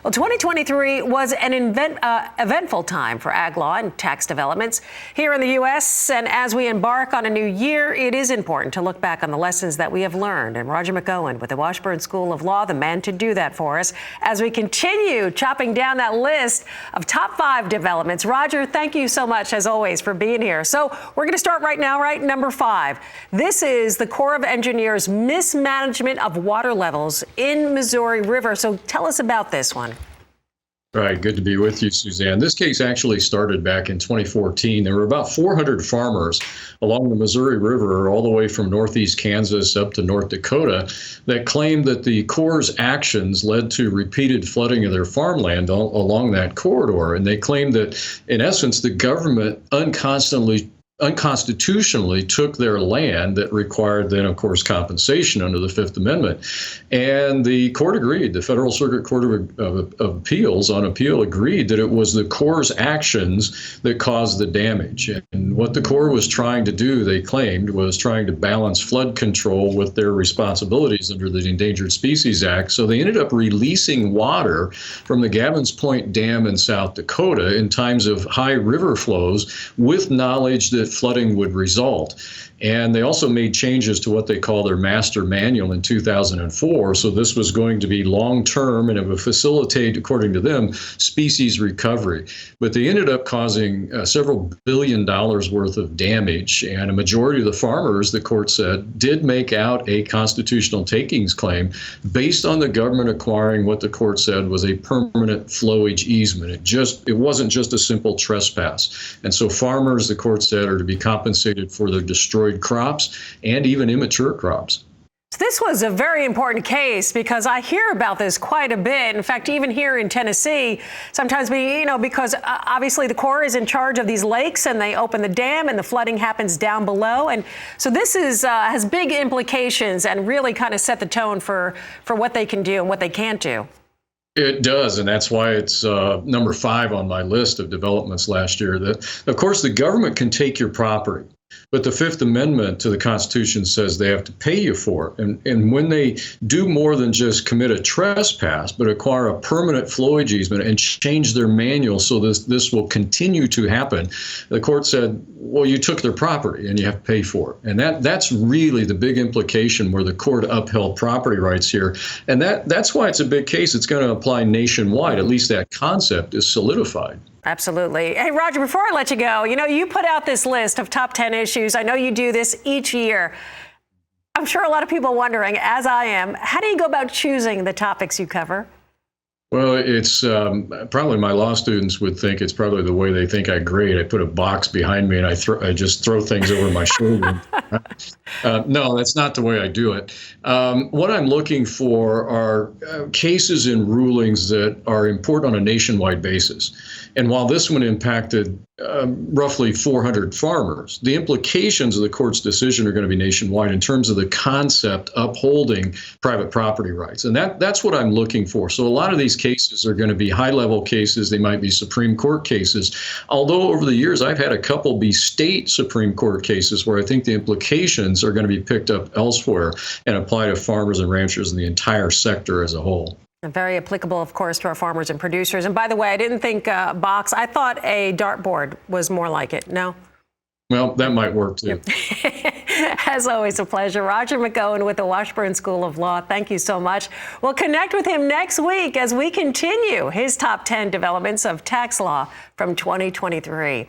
Well, 2023 was an eventful time for ag law and tax developments here in the U.S. And as we embark on a new year, it is important to look back on the lessons that we have learned. And Roger McEowen with the Washburn School of Law, the man to do that for us as we continue chopping down that list of top 5 developments. Roger, thank you so much, as always, for being here. So we're going to start right now, number 5. This is the Corps of Engineers Mismanagement of Water Levels in Missouri River. So tell us about this one. Right. Good to be with you, Suzanne. This case actually started back in 2014. There were about 400 farmers along the Missouri River, all the way from northeast Kansas up to North Dakota, that claimed that the Corps' actions led to repeated flooding of their farmland along that corridor. And they claimed that, in essence, the government unconstitutionally took their land that required then, of course, compensation under the Fifth Amendment. And the court agreed. The Federal Circuit Court of Appeals on appeal agreed that it was the Corps' actions that caused the damage. And what the Corps was trying to do, they claimed, was trying to balance flood control with their responsibilities under the Endangered Species Act. So they ended up releasing water from the Gavin's Point Dam in South Dakota in times of high river flows with knowledge that flooding would result. And they also made changes to what they call their master manual in 2004. So this was going to be long-term and it would facilitate, according to them, species recovery. But they ended up causing several $1 billion worth of damage. And a majority of the farmers, the court said, did make out a constitutional takings claim based on the government acquiring what the court said was a permanent flowage easement. It wasn't just a simple trespass. And so farmers, the court said, are to be compensated for their destroyed crops and even immature crops. This was a very important case because I hear about this quite a bit. In fact, even here in Tennessee, sometimes because obviously the Corps is in charge of these lakes and they open the dam and the flooding happens down below. And so this has big implications and really kind of set the tone for what they can do and what they can't do. It does, and that's why it's number 5 on my list of developments last year. That, of course, the government can take your property, but the Fifth Amendment to the Constitution says they have to pay you for it. And when they do more than just commit a trespass, but acquire a permanent flowage easement and change their manual so this will continue to happen, the court said, well, you took their property and you have to pay for it. And that's really the big implication where the court upheld property rights here. And that's why it's a big case. It's going to apply nationwide. At least that concept is solidified. Absolutely. Hey, Roger, before I let you go, you put out this list of top 10 issues. I know you do this each year. I'm sure a lot of people are wondering, as I am, how do you go about choosing the topics you cover? Well, it's probably my law students would think it's probably the way they think I grade. I put a box behind me and I just throw things over my shoulder. No, that's not the way I do it. What I'm looking for are cases and rulings that are important on a nationwide basis. And while this one impacted roughly 400 farmers, the implications of the court's decision are going to be nationwide in terms of the concept upholding private property rights. And that's what I'm looking for. So a lot of these cases are going to be high-level cases. They might be Supreme Court cases. Although over the years, I've had a couple be state Supreme Court cases where I think the implications are going to be picked up elsewhere and apply to farmers and ranchers in the entire sector as a whole. Very applicable, of course, to our farmers and producers. And by the way, I didn't think box. I thought a dartboard was more like it. No? Well, that might work, too. As always, a pleasure. Roger McEowen with the Washburn School of Law. Thank you so much. We'll connect with him next week as we continue his top 10 developments of tax law from 2023.